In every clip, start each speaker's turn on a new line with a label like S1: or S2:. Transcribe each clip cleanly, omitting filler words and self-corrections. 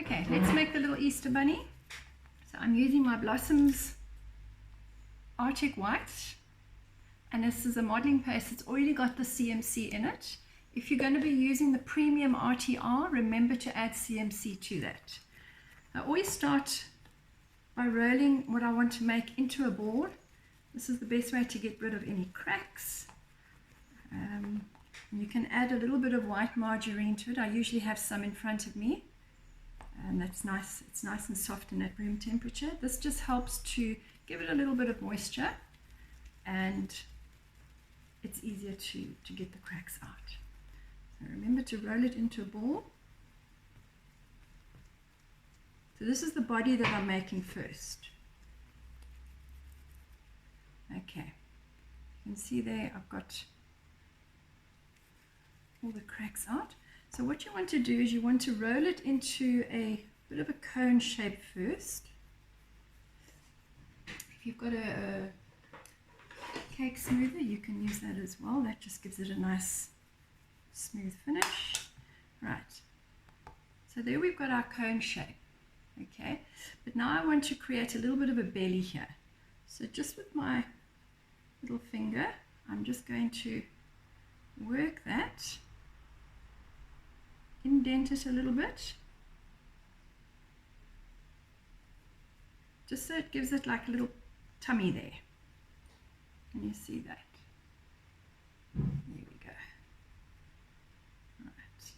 S1: Okay, let's make the little Easter bunny. So I'm using my Blossoms Arctic White, and this is a modeling paste. It's already got the CMC in it. If you're going to be using the Premium RTR, remember to add CMC to that. I always start by rolling what I want to make into a board. This is the best way to get rid of any cracks. You can add a little bit of white margarine to it. I usually have some in front of me, and that's nice. It's nice and soft and at room temperature. This just helps to give it a little bit of moisture, and it's easier to get the cracks out. So remember to roll it into a ball. So this is the body that I'm making first. Okay, you can see there I've got all the cracks out. So what you want to do is you want to roll it into a bit of a cone shape first. If you've got a cake smoother, you can use that as well. That just gives it a nice smooth finish. Right, so there we've got our cone shape. Okay, but now I want to create a little bit of a belly here. So just with my little finger, I'm just going to work that, indent it a little bit, just so it gives it like a little tummy there. Can you see that? There we go. Right.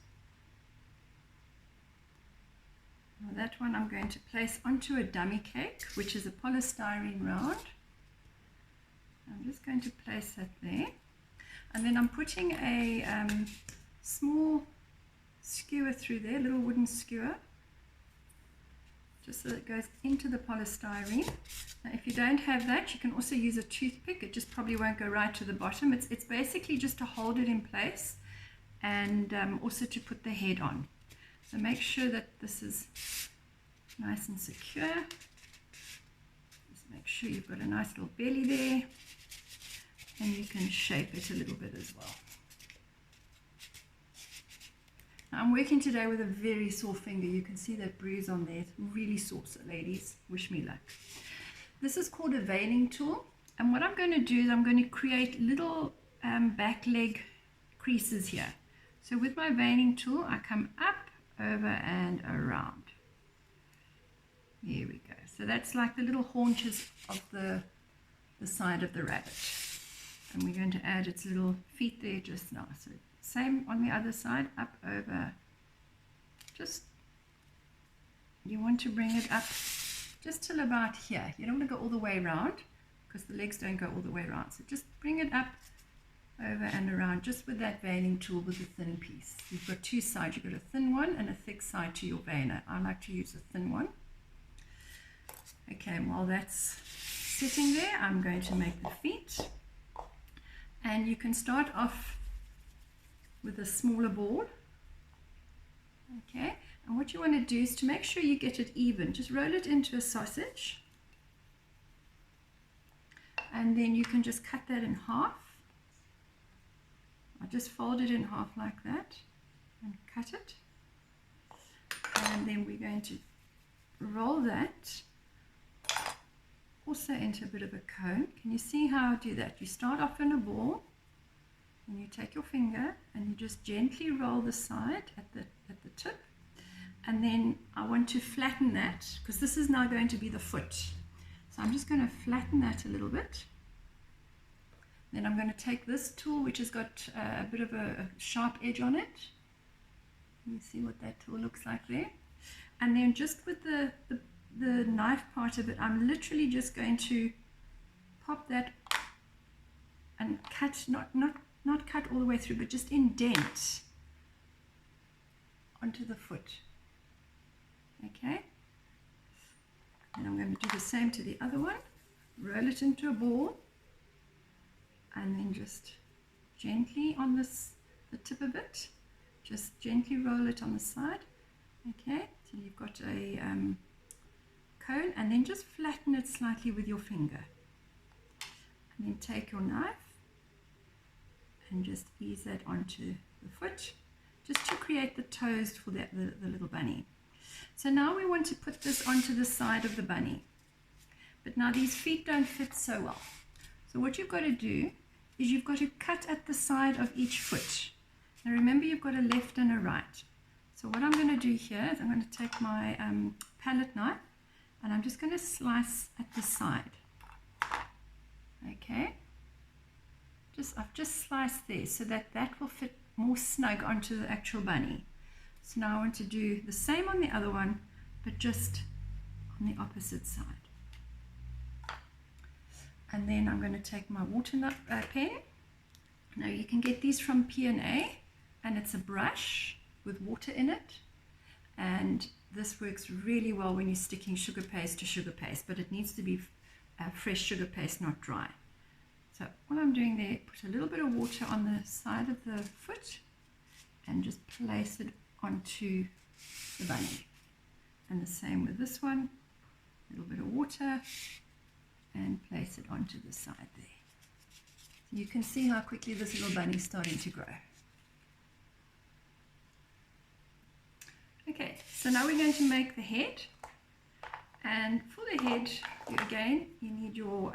S1: Now that one I'm going to place onto a dummy cake, which is a polystyrene round. I'm just going to place that there, and then I'm putting a small skewer through there, a little wooden skewer, just so that it goes into the polystyrene. Now if you don't have that, you can also use a toothpick. It just probably won't go right to the bottom. It's basically just to hold it in place, and also to put the head on. So make sure that this is nice and secure. Just make sure you've got a nice little belly there, and you can shape it a little bit as well. Now I'm working today with a very sore finger. You can see that bruise on there. It's really sore, so ladies, wish me luck. This is called a veining tool, and what I'm going to do is I'm going to create little back leg creases here. So with my veining tool, I come up, over and around. There we go. So that's like the little haunches of the side of the rabbit. And we're going to add its little feet there just now. So same on the other side, up, over. Just, you want to bring it up just till about here. You don't want to go all the way around, because the legs don't go all the way around. So just bring it up, over and around, just with that veining tool with the thin piece. You've got two sides. You've got a thin one and a thick side to your veiner. I like to use a thin one. Okay, and while that's sitting there, I'm going to make the feet. And you can start off with a smaller board. Okay, and what you want to do is to make sure you get it even. Just roll it into a sausage, and then you can just cut that in half. I just fold it in half like that and cut it, and then we're going to roll that also into a bit of a cone. Can you see how I do that? You start off in a ball, and you take your finger and you just gently roll the side at the tip, and then I want to flatten that, because this is now going to be the foot. So I'm just going to flatten that a little bit. Then I'm going to take this tool, which has got a bit of a sharp edge on it. You see what that tool looks like there. And then just with the knife part of it, I'm literally just going to pop that and cut, not cut all the way through, but just indent onto the foot. Okay. And I'm going to do the same to the other one. Roll it into a ball, and then just gently on the tip of it, just gently roll it on the side. Okay, so you've got a cone, and then just flatten it slightly with your finger, and then take your knife and just ease that onto the foot, just to create the toes for the little bunny. So now we want to put this onto the side of the bunny. But now these feet don't fit so well. So what you've got to do is you've got to cut at the side of each foot. Now remember, you've got a left and a right. So what I'm going to do here is I'm going to take my palette knife and I'm just going to slice at the side. Okay. I've just sliced there so that that will fit more snug onto the actual bunny. So now I want to do the same on the other one, but just on the opposite side. And then I'm going to take my water pen. Now you can get these from P&A, and it's a brush with water in it. And this works really well when you're sticking sugar paste to sugar paste, but it needs to be fresh sugar paste, not dry. So what I'm doing there, put a little bit of water on the side of the foot and just place it onto the bunny. And the same with this one, a little bit of water and place it onto the side there. You can see how quickly this little bunny is starting to grow. Okay, so now we're going to make the head. And for the head, you need your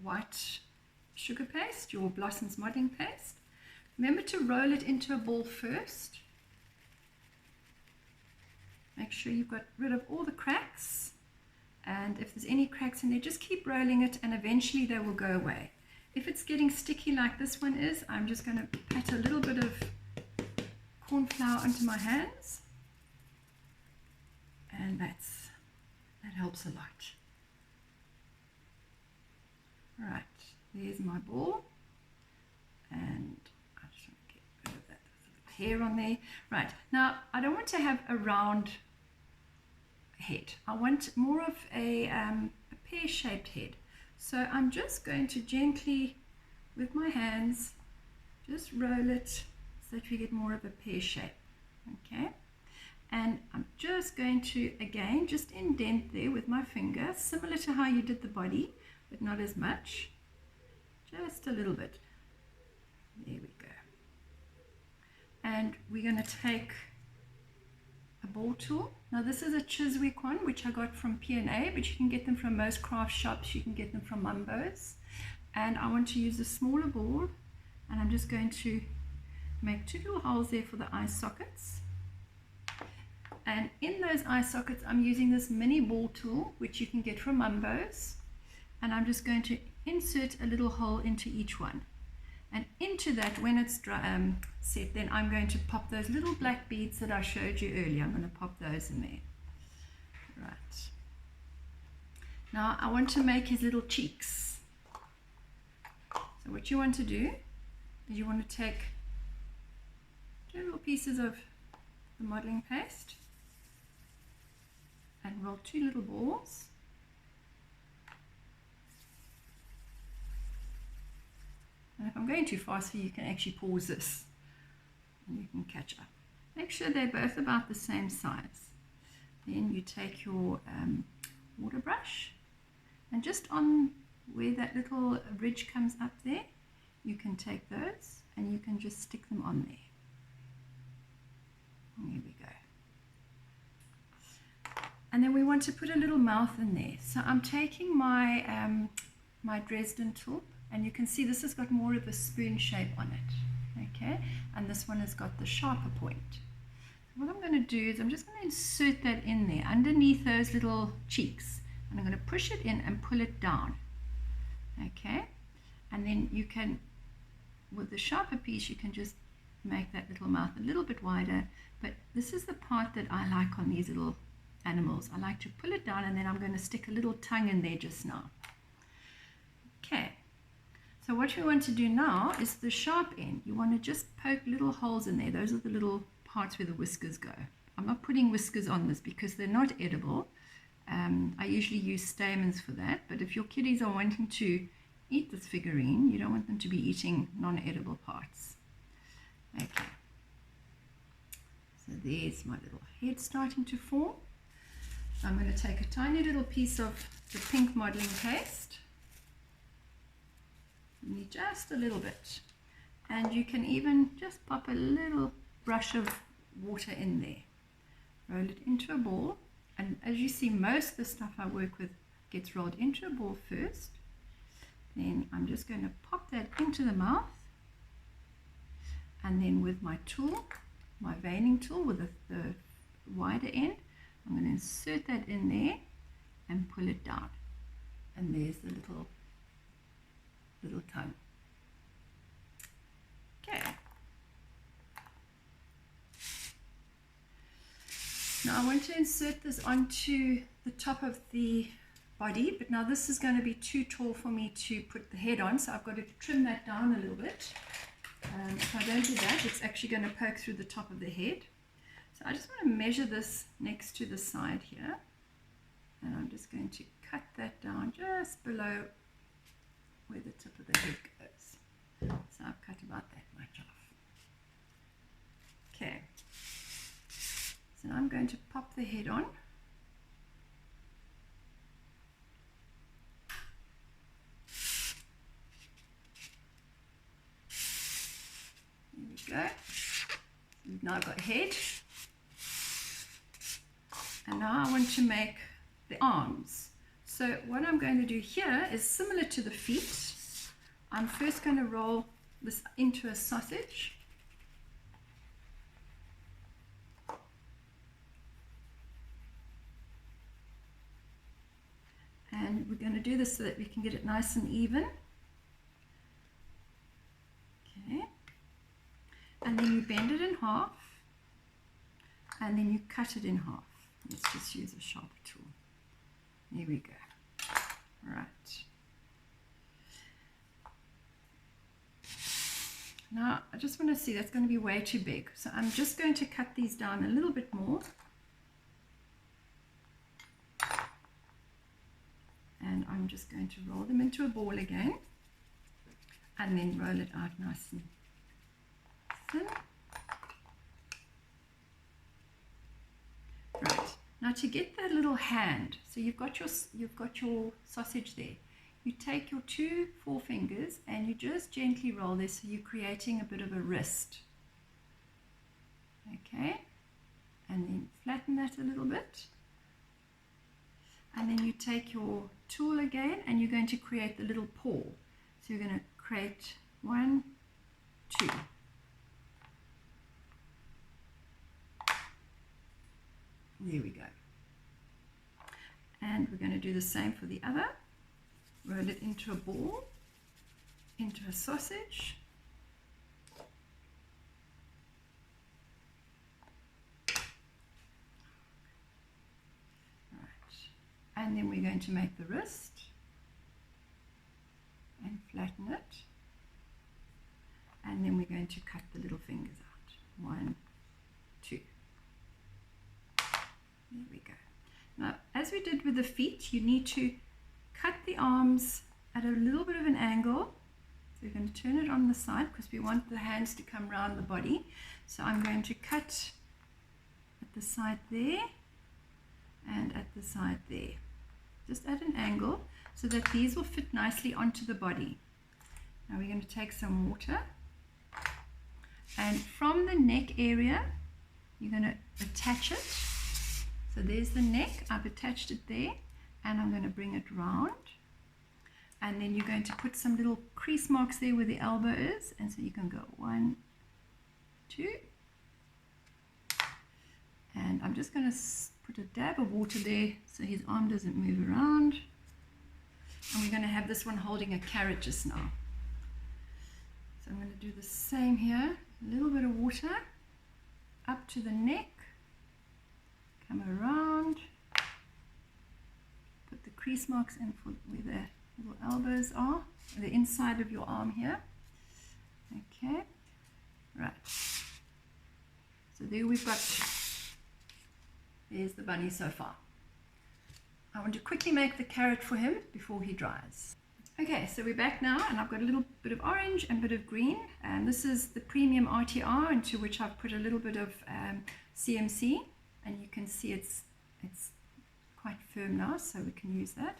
S1: white sugar paste, your Blossoms modeling paste. Remember to roll it into a ball first. Make sure you've got rid of all the cracks. And if there's any cracks in there, just keep rolling it and eventually they will go away. If it's getting sticky like this one is, I'm just going to pat a little bit of corn flour onto my hands. And that helps a lot. Right, there's my ball. And I just want to get rid of that hair on there. Right, now I don't want to have a round head. I want more of a pear-shaped head. So I'm just going to gently, with my hands, just roll it so that we get more of a pear shape. Okay, and I'm just going to, again, just indent there with my finger, similar to how you did the body, but not as much. Just a little bit. There we go. And we're going to take a ball tool. Now this is a Chiswick one, which I got from P&A, but you can get them from most craft shops. You can get them from Mumbo's. And I want to use a smaller ball, and I'm just going to make two little holes there for the eye sockets. And in those eye sockets, I'm using this mini ball tool, which you can get from Mumbo's. And I'm just going to insert a little hole into each one. And into that, when it's set, then I'm going to pop those little black beads that I showed you earlier. I'm going to pop those in there. Right. Now I want to make his little cheeks. So what you want to do is you want to take two little pieces of the modeling paste and roll two little balls. And if I'm going too fast for you, you can actually pause this and you can catch up. Make sure they're both about the same size. Then you take your water brush, and just on where that little ridge comes up there, you can take those and you can just stick them on there. And there we go. And then we want to put a little mouth in there. So I'm taking my my Dresden tool, and you can see this has got more of a spoon shape on it. Okay, and this one has got the sharper point. What I'm going to do is I'm just going to insert that in there underneath those little cheeks, and I'm going to push it in and pull it down. Okay, and then you can, with the sharper piece, you can just make that little mouth a little bit wider. But this is the part that I like on these little animals. I like to pull it down, and then I'm going to stick a little tongue in there just now. Okay, so what we want to do now is the sharp end. You want to just poke little holes in there. Those are the little parts where the whiskers go. I'm not putting whiskers on this because they're not edible. I usually use stamens for that, but if your kiddies are wanting to eat this figurine, you don't want them to be eating non-edible parts. Okay, so there's my little head starting to form. So I'm going to take a tiny little piece of the pink modeling paste. You need just a little bit, and you can even just pop a little brush of water in there. roll it into a ball, and as you see, most of the stuff I work with gets rolled into a ball first. Then I'm just going to pop that into the mouth, and then with my tool, my veining tool with the wider end, I'm going to insert that in there and pull it down, and there's the little tongue. Okay. Now I want to insert this onto the top of the body, but now this is going to be too tall for me to put the head on, so I've got to trim that down a little bit. If I don't do that, it's actually going to poke through the top of the head. So I just want to measure this next to the side here, and I'm just going to cut that down just below where the tip of the head goes. So I've cut about that much off. Okay, so now I'm going to pop the head on. There we go. We've now got head. And now I want to make the arms. So what I'm going to do here is similar to the feet. I'm first going to roll this into a sausage. And we're going to do this so that we can get it nice and even. Okay. And then you bend it in half, and then you cut it in half. Let's just use a sharper tool. There we go. Right. Now I just want to see, that's going to be way too big. So I'm just going to cut these down a little bit more. And I'm just going to roll them into a ball again, and then roll it out nice and thin. Right, now to get that little hand, so you've got your sausage there. You take your 2 forefingers and you just gently roll this, so you're creating a bit of a wrist. Okay, and then flatten that a little bit. And then you take your tool again and you're going to create the little paw. So you're going to create 1, 2. There we go. And we're going to do the same for the other. Roll it into a ball, into a sausage. And then we're going to make the wrist and flatten it, and then we're going to cut the little fingers out. 1, 2. There we go. Now, as we did with the feet, you need to cut the arms at a little bit of an angle. So we're going to turn it on the side because we want the hands to come around the body. So I'm going to cut at the side there and at the side there, just at an angle, so that these will fit nicely onto the body. Now we're going to take some water, and from the neck area you're going to attach it. So there's the neck, I've attached it there, and I'm going to bring it round, and then you're going to put some little crease marks there where the elbow is, and so you can go 1, 2, and I'm just going to put a dab of water there so his arm doesn't move around. And we're going to have this one holding a carrot just now. So I'm going to do the same here. A little bit of water up to the neck. Come around. Put the crease marks in for where the little elbows are. The inside of your arm here. Okay. Right. So there we've got... There's the bunny so far. I want to quickly make the carrot for him before he dries. Okay, so we're back now, and I've got a little bit of orange and a bit of green, and this is the Premium RTR, into which I've put a little bit of CMC, and you can see it's quite firm now, so we can use that.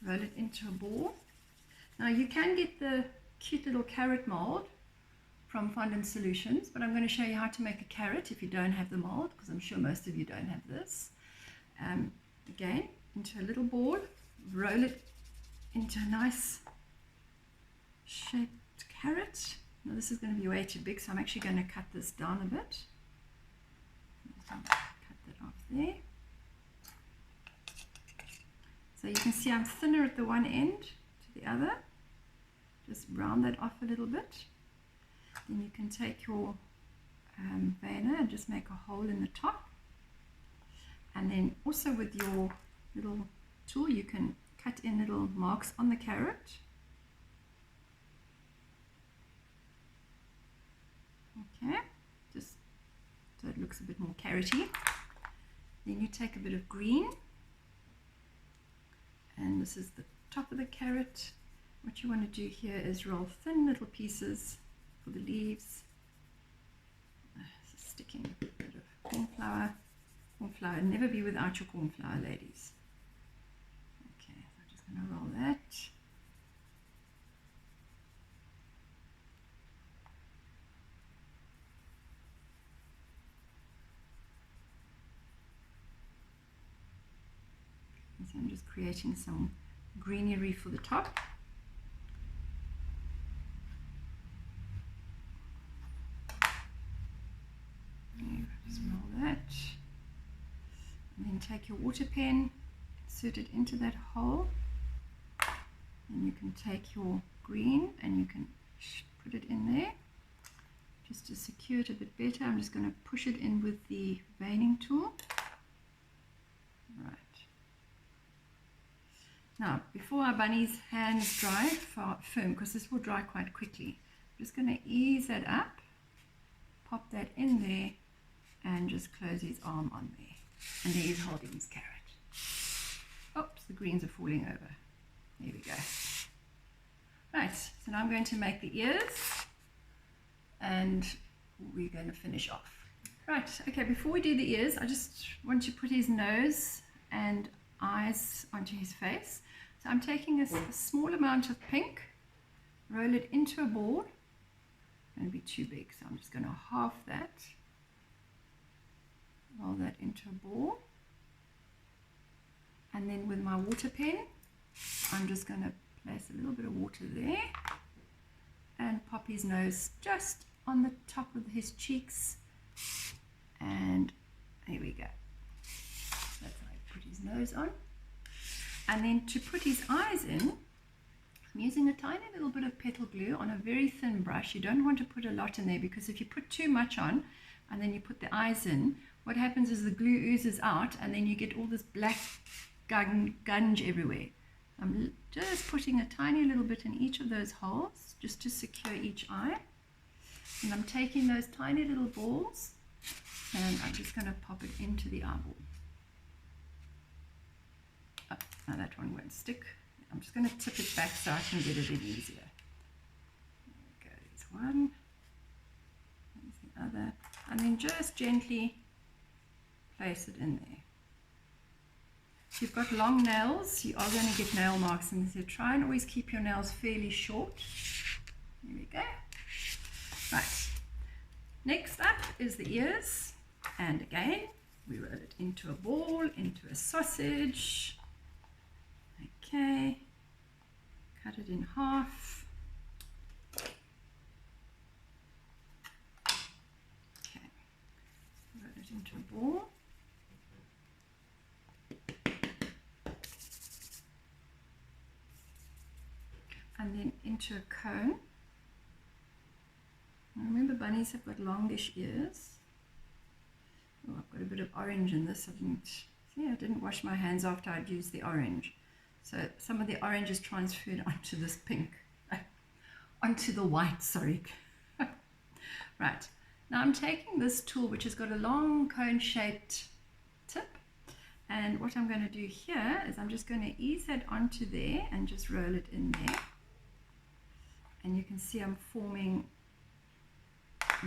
S1: Roll it into a ball. Now you can get the cute little carrot mold from Fondant Solutions, but I'm going to show you how to make a carrot if you don't have the mold, because I'm sure most of you don't have this. Again, into a little ball, roll it into a nice shaped carrot. Now this is going to be way too big, so I'm actually going to cut this down a bit. Cut that off there. So you can see I'm thinner at the one end to the other. Just round that off a little bit. Then you can take your veiner and just make a hole in the top. And then also with your little tool you can cut in little marks on the carrot. Okay, just so it looks a bit more carroty. Then you take a bit of green, and this is the top of the carrot. What you want to do here is roll thin little pieces for the leaves. This is sticking a bit of corn flour. Corn flour, never be without your corn flour, ladies. Okay, so I'm just going to roll that. So I'm just creating some greenery for the top. Just roll that. And then take your water pen, insert it into that hole. And you can take your green and you can put it in there. Just to secure it a bit better, I'm just going to push it in with the veining tool. Right. Now, before our bunny's hands dry firm, because this will dry quite quickly, I'm just going to ease that up, pop that in there, and just close his arm on there. And there he's holding his carrot. Oops, the greens are falling over. There we go. Right, so now I'm going to make the ears, and we're going to finish off. Right, okay, before we do the ears, I just want to put his nose and eyes onto his face. So I'm taking a small amount of pink, roll it into a ball. It's going to be too big, so I'm just going to half that, roll that into a ball, and then with my water pen I'm just going to place a little bit of water there and pop his nose just on the top of his cheeks, and there we go. That's how I put his nose on. And then to put his eyes in, I'm using a tiny little bit of Petal glue on a very thin brush. You don't want to put a lot in there, because if you put too much on and then you put the eyes in, what happens is the glue oozes out and then you get all this black gunge everywhere. I'm just putting a tiny little bit in each of those holes just to secure each eye. And I'm taking those tiny little balls and I'm just going to pop it into the eyeball. Oh, now that one won't stick. I'm just going to tip it back so I can get it in easier. There we go, there's one. There's the other. And then just gently place it in there. If you've got long nails, you are going to get nail marks in this. So try and always keep your nails fairly short. There we go. Right. Next up is the ears. And again, we roll it into a ball, into a sausage. Okay. Cut it in half. Okay. Roll it into a ball. And then into a cone. Now remember, bunnies have got longish ears. Oh, I've got a bit of orange in this. I didn't wash my hands after I'd used the orange. So some of the orange is transferred onto this pink, onto the white, sorry. Right, now I'm taking this tool which has got a long cone-shaped tip, and what I'm going to do here is I'm just going to ease that onto there and just roll it in there. And you can see I'm forming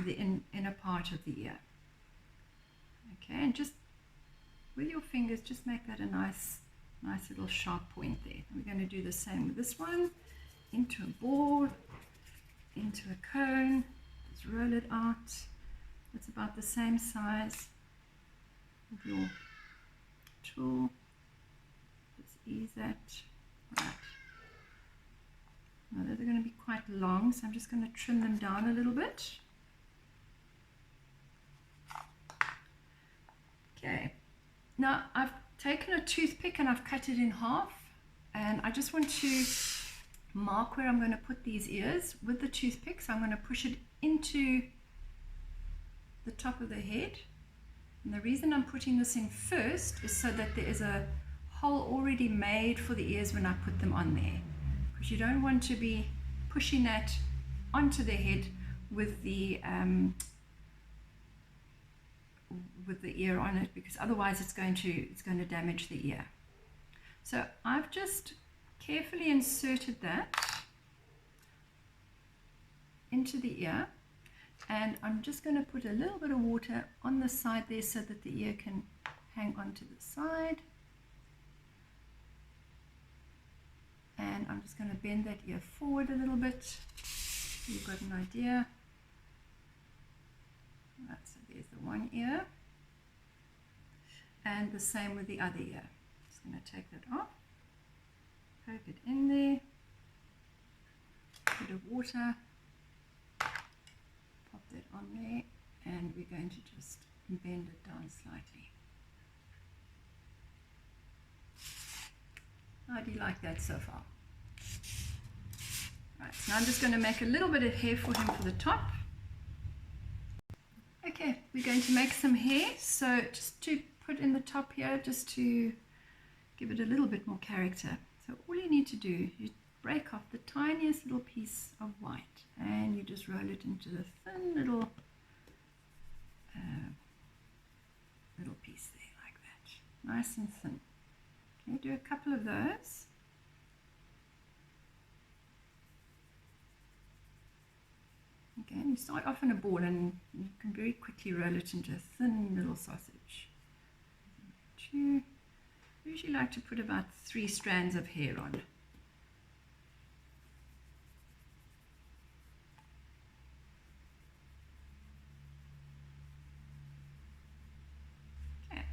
S1: the inner part of the ear. Okay, and just with your fingers, just make that a nice little sharp point there. And we're going to do the same with this one. Into a ball, into a cone, Just roll it out. It's about the same size of your tool. Just ease that. Right. Now those are going to be quite long, so I'm just going to trim them down a little bit. Okay. Now I've taken a toothpick and I've cut it in half, and I just want to mark where I'm going to put these ears with the toothpick. So I'm going to push it into the top of the head, and the reason I'm putting this in first is so that there is a hole already made for the ears when I put them on there, because you don't want to be pushing that onto the head with the ear on it, because otherwise it's going to damage the ear. So I've just carefully inserted that into the ear, and I'm just going to put a little bit of water on the side there so that the ear can hang onto the side. And I'm just going to bend that ear forward a little bit. You've got an idea. Right, so there's the one ear, and the same with the other ear. Just going to take that off, poke it in there, bit of water, pop that on there, and we're going to just bend it down slightly. How do you like that so far? Right, so now I'm just going to make a little bit of hair for him for the top. Okay, we're going to make some hair, so just to put in the top here, just to give it a little bit more character. So all you need to do, you break off the tiniest little piece of white, and you just roll it into the thin little piece there, like that, nice and thin. Okay, do a couple of those. Okay, and you start off in a ball, and you can very quickly roll it into a thin little sausage. I usually like to put about 3 strands of hair on. Okay,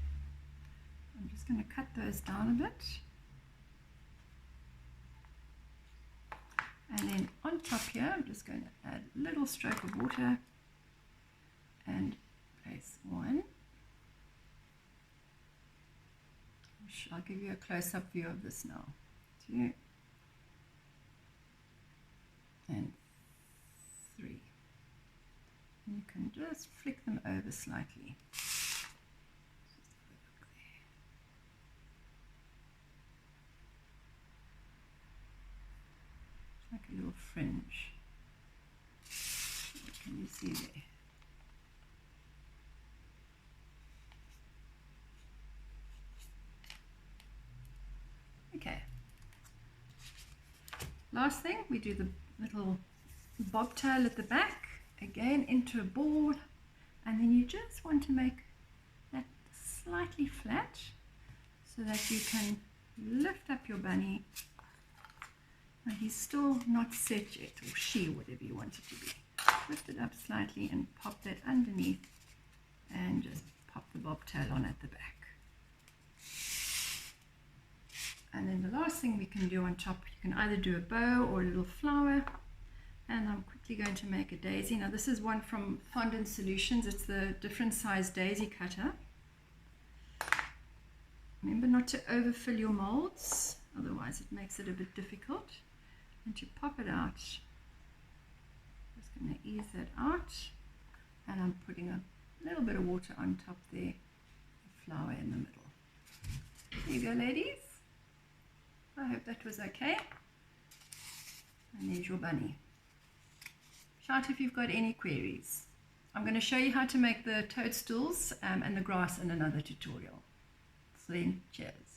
S1: I'm just going to cut those down a bit. And then on top here, I'm just going to add a little stroke of water and place 1. I'll give you a close-up view of this now. 2 and 3. And you can just flick them over slightly. Like a little fringe. What can you see there? Okay. Last thing, we do the little bobtail at the back, again into a ball, and then you just want to make that slightly flat so that you can lift up your bunny. Now he's still not set yet, or she, whatever you want it to be. Lift it up slightly and pop that underneath, and just pop the bobtail on at the back. And then the last thing we can do on top, you can either do a bow or a little flower. And I'm quickly going to make a daisy. Now this is one from Fondant Solutions. It's the different size daisy cutter. Remember not to overfill your molds, otherwise it makes it a bit difficult. And to pop it out, just going to ease that out, and I'm putting a little bit of water on top there, the flower in the middle. There you go, ladies. I hope that was okay. And there's your bunny. Shout if you've got any queries. I'm going to show you how to make the toadstools and the grass in another tutorial. So then, cheers.